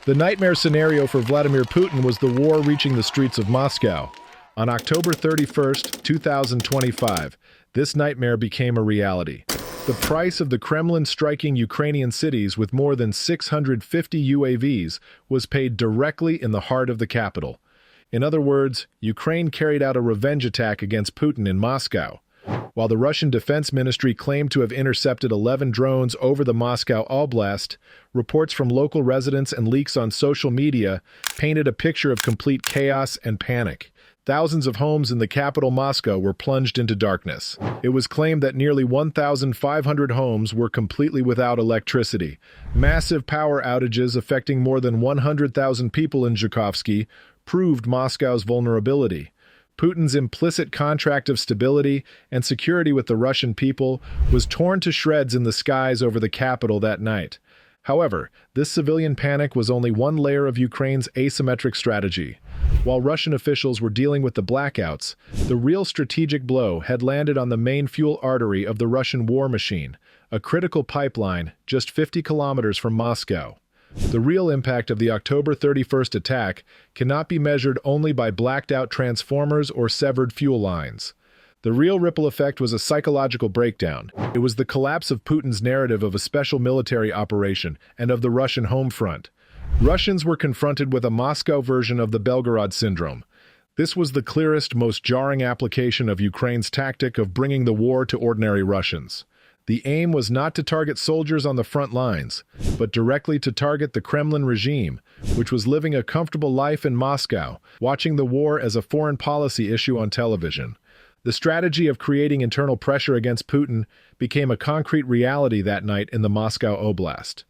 The nightmare scenario for Vladimir Putin was the war reaching the streets of Moscow. On October 31st, 2025, this nightmare became a reality. The price of the Kremlin striking Ukrainian cities with more than 650 UAVs was paid directly in the heart of the capital. In other words, Ukraine carried out a revenge attack against Putin in Moscow. While the Russian Defense Ministry claimed to have intercepted 11 drones over the Moscow Oblast, reports from local residents and leaks on social media painted a picture of complete chaos and panic. Thousands of homes in the capital Moscow were plunged into darkness. It was claimed that nearly 1,500 homes were completely without electricity. Massive power outages affecting more than 100,000 people in Zhukovsky proved Moscow's vulnerability. Putin's implicit contract of stability and security with the Russian people was torn to shreds in the skies over the capital that night. However, this civilian panic was only one layer of Ukraine's asymmetric strategy. While Russian officials were dealing with the blackouts, the real strategic blow had landed on the main fuel artery of the Russian war machine, a critical pipeline just 50 kilometers from Moscow. The real impact of the October 31st attack cannot be measured only by blacked-out transformers or severed fuel lines. The real ripple effect was a psychological breakdown. It was the collapse of Putin's narrative of a special military operation and of the Russian home front. Russians were confronted with a Moscow version of the Belgorod syndrome. This was the clearest, most jarring application of Ukraine's tactic of bringing the war to ordinary Russians. The aim was not to target soldiers on the front lines, but directly to target the Kremlin regime, which was living a comfortable life in Moscow, watching the war as a foreign policy issue on television. The strategy of creating internal pressure against Putin became a concrete reality that night in the Moscow Oblast.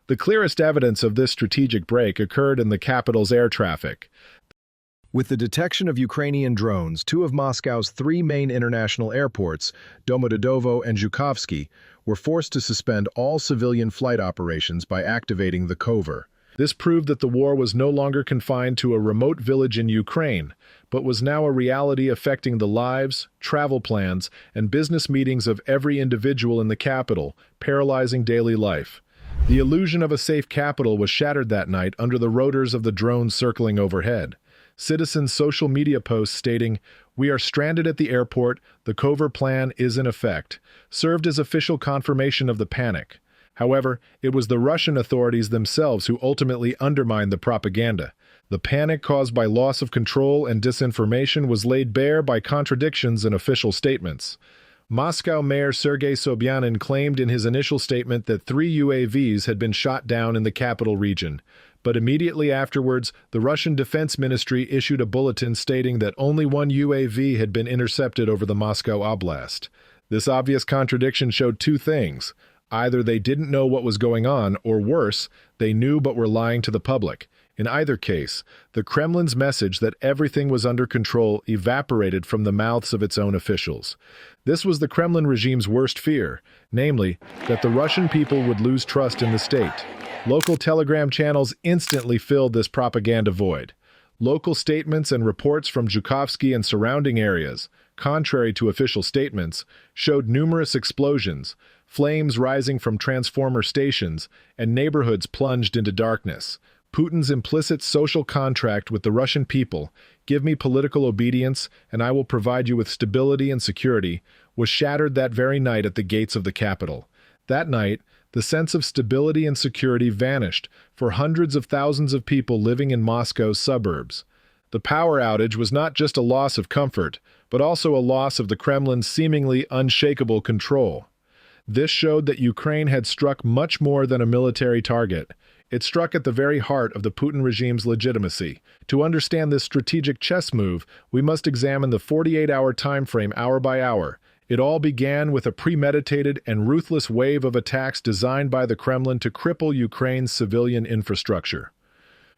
The clearest evidence of this strategic break occurred in the capital's air traffic. With the detection of Ukrainian drones, two of Moscow's three main international airports, Domodedovo and Zhukovsky, were forced to suspend all civilian flight operations by activating the cover. This proved that the war was no longer confined to a remote village in Ukraine, but was now a reality affecting the lives, travel plans, and business meetings of every individual in the capital, paralyzing daily life. The illusion of a safe capital was shattered that night under the rotors of the drones circling overhead. Citizens' social media posts stating, "We are stranded at the airport, the covert plan is in effect," served as official confirmation of the panic. However, it was the Russian authorities themselves who ultimately undermined the propaganda. The panic caused by loss of control and disinformation was laid bare by contradictions in official statements. Moscow Mayor Sergei Sobyanin claimed in his initial statement that 3 UAVs had been shot down in the capital region. But immediately afterwards, the Russian Defense Ministry issued a bulletin stating that only 1 UAV had been intercepted over the Moscow Oblast. This obvious contradiction showed two things. Either they didn't know what was going on, or worse, they knew but were lying to the public. In either case, the Kremlin's message that everything was under control evaporated from the mouths of its own officials. This was the Kremlin regime's worst fear, namely, that the Russian people would lose trust in the state. Local telegram channels instantly filled this propaganda void. Local statements and reports from Zhukovsky and surrounding areas, contrary to official statements, showed numerous explosions, flames rising from transformer stations, and neighborhoods plunged into darkness. Putin's implicit social contract with the Russian people, "Give me political obedience, and I will provide you with stability and security," was shattered that very night at the gates of the capital. That night, the sense of stability and security vanished for hundreds of thousands of people living in Moscow's suburbs. The power outage was not just a loss of comfort, but also a loss of the Kremlin's seemingly unshakable control. This showed that Ukraine had struck much more than a military target. It struck at the very heart of the Putin regime's legitimacy. To understand this strategic chess move, we must examine the 48-hour time frame hour by hour. It all began with a premeditated and ruthless wave of attacks designed by the Kremlin to cripple Ukraine's civilian infrastructure.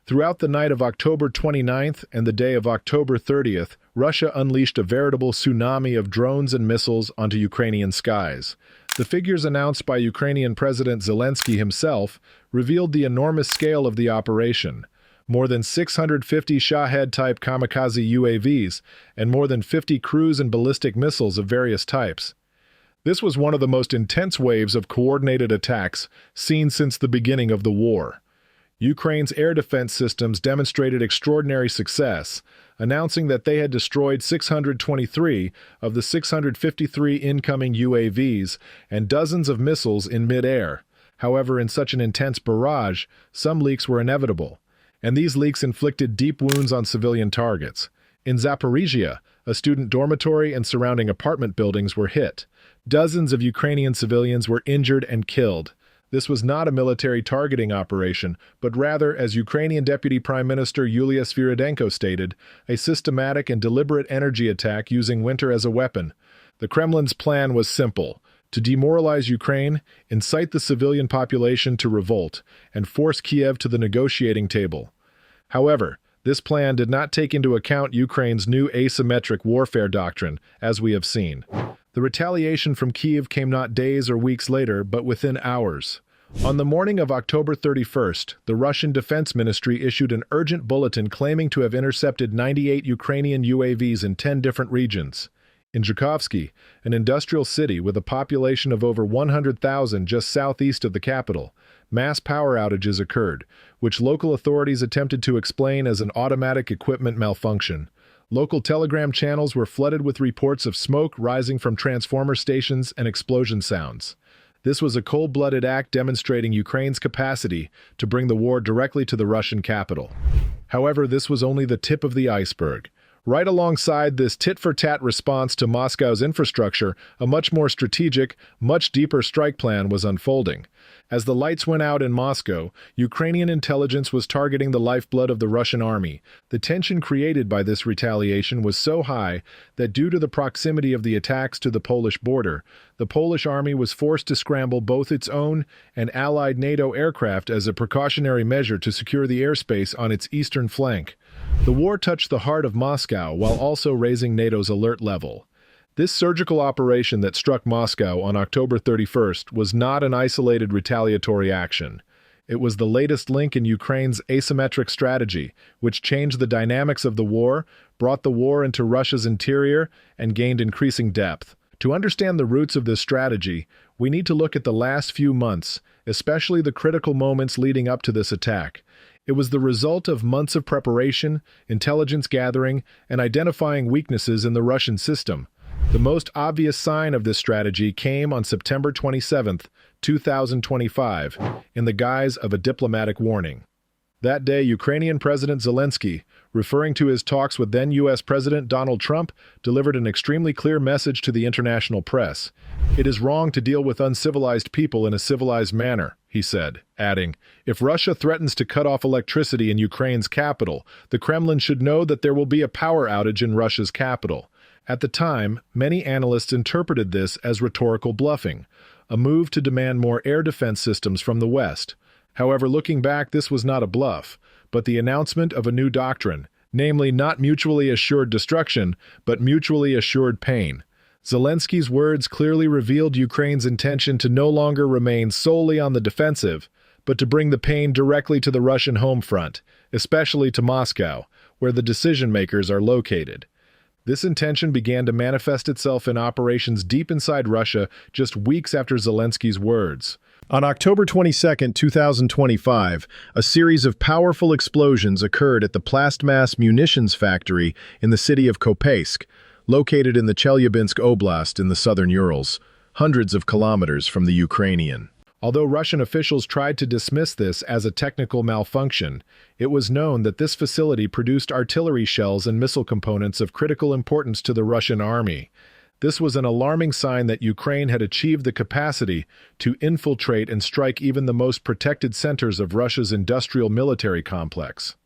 Throughout the night of October 29th and the day of October 30th, Russia unleashed a veritable tsunami of drones and missiles onto Ukrainian skies. The figures announced by Ukrainian President Zelensky himself revealed the enormous scale of the operation. More than 650 Shahed-type kamikaze UAVs, and more than 50 cruise and ballistic missiles of various types. This was one of the most intense waves of coordinated attacks seen since the beginning of the war. Ukraine's air defense systems demonstrated extraordinary success, announcing that they had destroyed 623 of the 653 incoming UAVs and dozens of missiles in mid-air. However, in such an intense barrage, some leaks were inevitable, and these leaks inflicted deep wounds on civilian targets. In Zaporizhia, a student dormitory and surrounding apartment buildings were hit. Dozens of Ukrainian civilians were injured and killed. This was not a military targeting operation, but rather, as Ukrainian Deputy Prime Minister Yulia Sviridenko stated, a systematic and deliberate energy attack using winter as a weapon. The Kremlin's plan was simple: to demoralize Ukraine, incite the civilian population to revolt, and force Kiev to the negotiating table. However, this plan did not take into account Ukraine's new asymmetric warfare doctrine, as we have seen. The retaliation from Kiev came not days or weeks later, but within hours. On the morning of October 31st, the Russian Defense Ministry issued an urgent bulletin claiming to have intercepted 98 Ukrainian UAVs in 10 different regions. In Zhukovsky, an industrial city with a population of over 100,000 just southeast of the capital, mass power outages occurred, which local authorities attempted to explain as an automatic equipment malfunction. Local telegram channels were flooded with reports of smoke rising from transformer stations and explosion sounds. This was a cold-blooded act demonstrating Ukraine's capacity to bring the war directly to the Russian capital. However, this was only the tip of the iceberg. Right alongside this tit-for-tat response to Moscow's infrastructure, a much more strategic, much deeper strike plan was unfolding. As the lights went out in Moscow, Ukrainian intelligence was targeting the lifeblood of the Russian army. The tension created by this retaliation was so high that due to the proximity of the attacks to the Polish border, the Polish army was forced to scramble both its own and allied NATO aircraft as a precautionary measure to secure the airspace on its eastern flank. The war touched the heart of Moscow while also raising NATO's alert level. This surgical operation that struck Moscow on October 31st was not an isolated retaliatory action. It was the latest link in Ukraine's asymmetric strategy, which changed the dynamics of the war, brought the war into Russia's interior, and gained increasing depth. To understand the roots of this strategy, we need to look at the last few months, especially the critical moments leading up to this attack. It was the result of months of preparation, intelligence gathering, and identifying weaknesses in the Russian system. The most obvious sign of this strategy came on September 27, 2025, in the guise of a diplomatic warning. That day, Ukrainian President Zelensky, referring to his talks with then U.S. President Donald Trump, delivered an extremely clear message to the international press. "It is wrong to deal with uncivilized people in a civilized manner," he said, adding, "If Russia threatens to cut off electricity in Ukraine's capital, the Kremlin should know that there will be a power outage in Russia's capital." At the time, many analysts interpreted this as rhetorical bluffing, a move to demand more air defense systems from the West. However, looking back, this was not a bluff, but the announcement of a new doctrine, namely not mutually assured destruction, but mutually assured pain. Zelensky's words clearly revealed Ukraine's intention to no longer remain solely on the defensive, but to bring the pain directly to the Russian home front, especially to Moscow, where the decision-makers are located. This intention began to manifest itself in operations deep inside Russia just weeks after Zelensky's words. On October 22, 2025, a series of powerful explosions occurred at the Plastmass munitions factory in the city of Kopaysk, located in the Chelyabinsk Oblast in the southern Urals, hundreds of kilometers from the Ukrainian. Although Russian officials tried to dismiss this as a technical malfunction, it was known that this facility produced artillery shells and missile components of critical importance to the Russian army. This was an alarming sign that Ukraine had achieved the capacity to infiltrate and strike even the most protected centers of Russia's industrial military complex.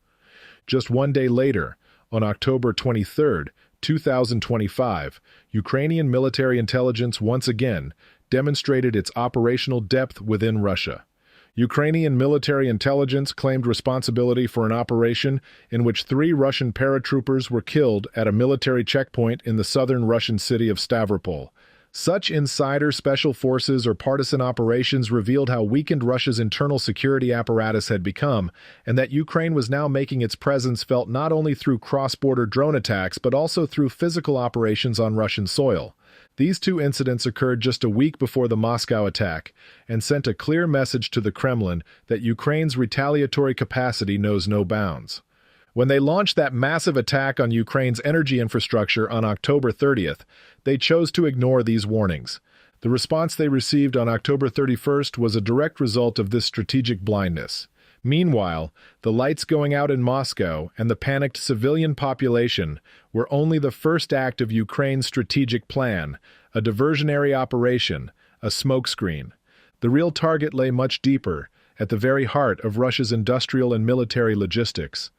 Just one day later, on October 23, 2025, Ukrainian military intelligence once again demonstrated its operational depth within Russia. Ukrainian military intelligence claimed responsibility for an operation in which 3 Russian paratroopers were killed at a military checkpoint in the southern Russian city of Stavropol. Such insider special forces or partisan operations revealed how weakened Russia's internal security apparatus had become, and that Ukraine was now making its presence felt not only through cross-border drone attacks but also through physical operations on Russian soil. These two incidents occurred just a week before the Moscow attack and sent a clear message to the Kremlin that Ukraine's retaliatory capacity knows no bounds. When they launched that massive attack on Ukraine's energy infrastructure on October 30th, they chose to ignore these warnings. The response they received on October 31st was a direct result of this strategic blindness. Meanwhile, the lights going out in Moscow and the panicked civilian population were only the first act of Ukraine's strategic plan, a diversionary operation, a smokescreen. The real target lay much deeper, at the very heart of Russia's industrial and military logistics.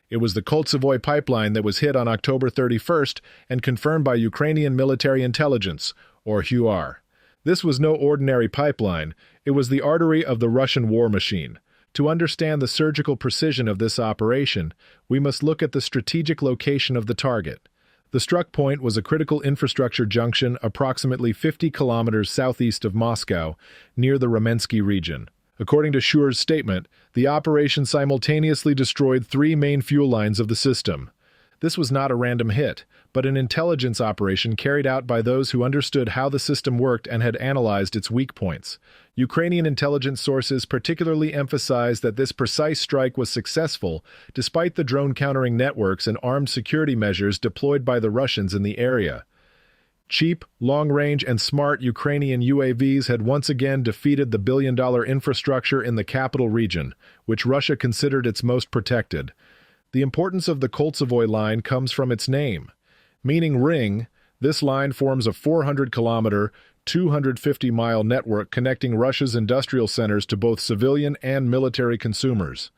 It was the Koltsovoy pipeline that was hit on October 31st and confirmed by Ukrainian military intelligence, or HUAR. This was no ordinary pipeline, it was the artery of the Russian war machine. To understand the surgical precision of this operation, we must look at the strategic location of the target. The struck point was a critical infrastructure junction approximately 50 kilometers southeast of Moscow, near the Ramensky region. According to HUAR's statement, the operation simultaneously destroyed 3 main fuel lines of the system. This was not a random hit, but an intelligence operation carried out by those who understood how the system worked and had analyzed its weak points. Ukrainian intelligence sources particularly emphasized that this precise strike was successful despite the drone countering networks and armed security measures deployed by the Russians in the area. Cheap, long-range, and smart Ukrainian UAVs had once again defeated the billion-dollar infrastructure in the capital region, which Russia considered its most protected. The importance of the Koltsovoy line comes from its name. Meaning ring, this line forms a 400-kilometer, 250-mile network connecting Russia's industrial centers to both civilian and military consumers.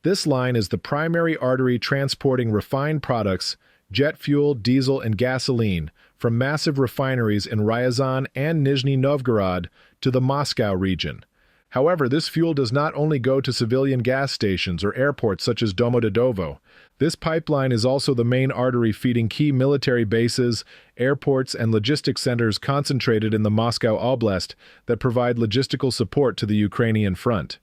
This line is the primary artery transporting refined products, jet fuel, diesel, and gasoline, from massive refineries in Ryazan and Nizhny Novgorod to the Moscow region. However, this fuel does not only go to civilian gas stations or airports such as Domodedovo. This pipeline is also the main artery feeding key military bases, airports, and logistics centers concentrated in the Moscow Oblast that provide logistical support to the Ukrainian front.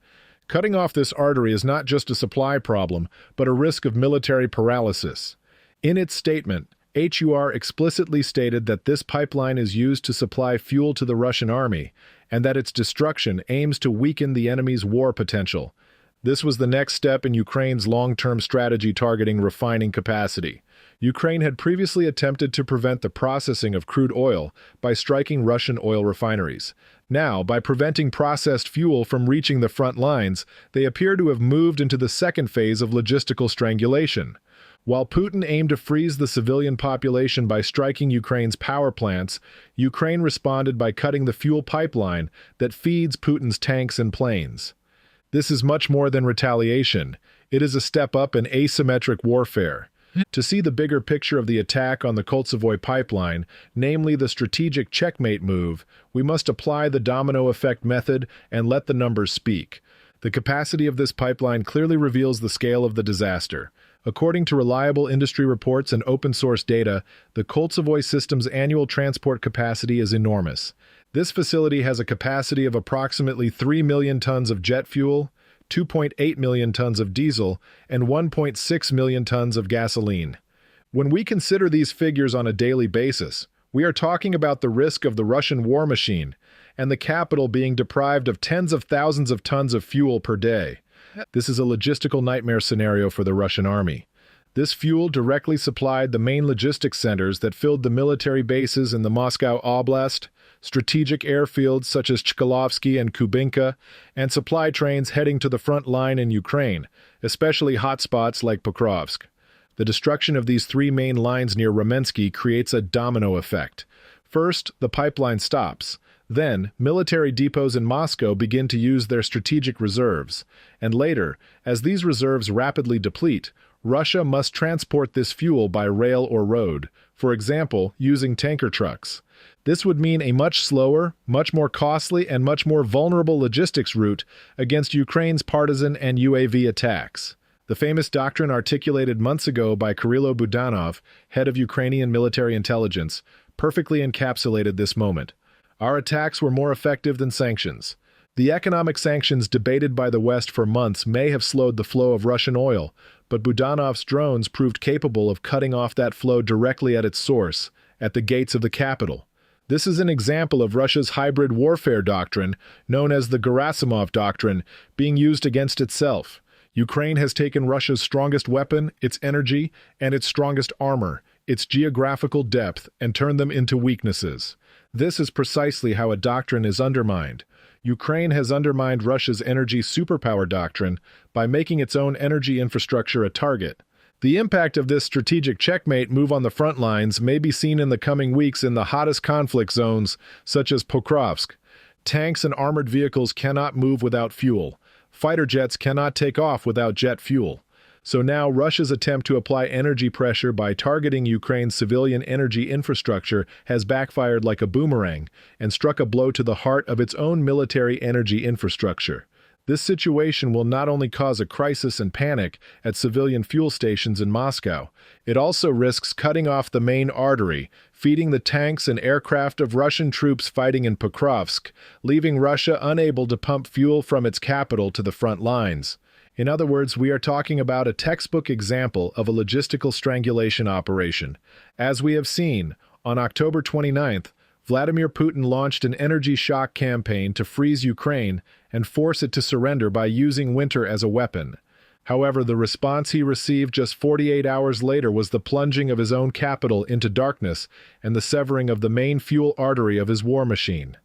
Cutting off this artery is not just a supply problem, but a risk of military paralysis. In its statement, HUAR explicitly stated that this pipeline is used to supply fuel to the Russian army, and that its destruction aims to weaken the enemy's war potential. This was the next step in Ukraine's long-term strategy targeting refining capacity. Ukraine had previously attempted to prevent the processing of crude oil by striking Russian oil refineries. Now, by preventing processed fuel from reaching the front lines, they appear to have moved into the second phase of logistical strangulation. While Putin aimed to freeze the civilian population by striking Ukraine's power plants, Ukraine responded by cutting the fuel pipeline that feeds Putin's tanks and planes. This is much more than retaliation. It is a step up in asymmetric warfare. To see the bigger picture of the attack on the Koltsovoy pipeline, namely the strategic checkmate move, we must apply the domino effect method and let the numbers speak. The capacity of this pipeline clearly reveals the scale of the disaster. According to reliable industry reports and open-source data, the Koltsovoy system's annual transport capacity is enormous. This facility has a capacity of approximately 3 million tons of jet fuel, 2.8 million tons of diesel, and 1.6 million tons of gasoline. When we consider these figures on a daily basis, we are talking about the risk of the Russian war machine and the capital being deprived of tens of thousands of tons of fuel per day. This is a logistical nightmare scenario for the Russian army. This fuel directly supplied the main logistics centers that filled the military bases in the Moscow Oblast, strategic airfields such as Chkalovsky and Kubinka, and supply trains heading to the front line in Ukraine, especially hotspots like Pokrovsk. The destruction of these 3 main lines near Ramensky creates a domino effect. First, the pipeline stops. Then, military depots in Moscow begin to use their strategic reserves. And later, as these reserves rapidly deplete, Russia must transport this fuel by rail or road, for example, using tanker trucks. This would mean a much slower, much more costly, and much more vulnerable logistics route against Ukraine's partisan and UAV attacks. The famous doctrine articulated months ago by Kirilo Budanov, head of Ukrainian military intelligence, perfectly encapsulated this moment. Our attacks were more effective than sanctions. The economic sanctions debated by the West for months may have slowed the flow of Russian oil, but Budanov's drones proved capable of cutting off that flow directly at its source, at the gates of the capital. This is an example of Russia's hybrid warfare doctrine, known as the Gerasimov Doctrine, being used against itself. Ukraine has taken Russia's strongest weapon, its energy, and its strongest armor, its geographical depth, and turned them into weaknesses. This is precisely how a doctrine is undermined. Ukraine has undermined Russia's energy superpower doctrine by making its own energy infrastructure a target. The impact of this strategic checkmate move on the front lines may be seen in the coming weeks in the hottest conflict zones, such as Pokrovsk. Tanks and armored vehicles cannot move without fuel. Fighter jets cannot take off without jet fuel. So now Russia's attempt to apply energy pressure by targeting Ukraine's civilian energy infrastructure has backfired like a boomerang and struck a blow to the heart of its own military energy infrastructure. This situation will not only cause a crisis and panic at civilian fuel stations in Moscow, it also risks cutting off the main artery, feeding the tanks and aircraft of Russian troops fighting in Pokrovsk, leaving Russia unable to pump fuel from its capital to the front lines. In other words, we are talking about a textbook example of a logistical strangulation operation. As we have seen, on October 29th, Vladimir Putin launched an energy shock campaign to freeze Ukraine and force it to surrender by using winter as a weapon. However, the response he received just 48 hours later was the plunging of his own capital into darkness and the severing of the main fuel artery of his war machine.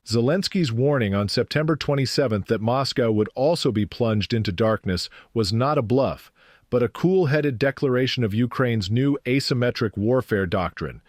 Zelensky's warning on September 27th that Moscow would also be plunged into darkness was not a bluff, but a cool-headed declaration of Ukraine's new asymmetric warfare doctrine.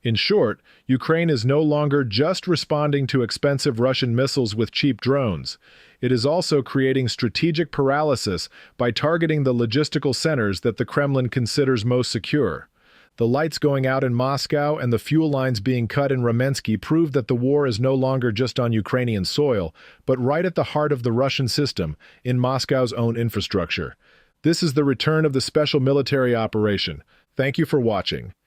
In short, Ukraine is no longer just responding to expensive Russian missiles with cheap drones. It is also creating strategic paralysis by targeting the logistical centers that the Kremlin considers most secure. The lights going out in Moscow and the fuel lines being cut in Ramensky prove that the war is no longer just on Ukrainian soil, but right at the heart of the Russian system, in Moscow's own infrastructure. This is the return of the special military operation. Thank you for watching.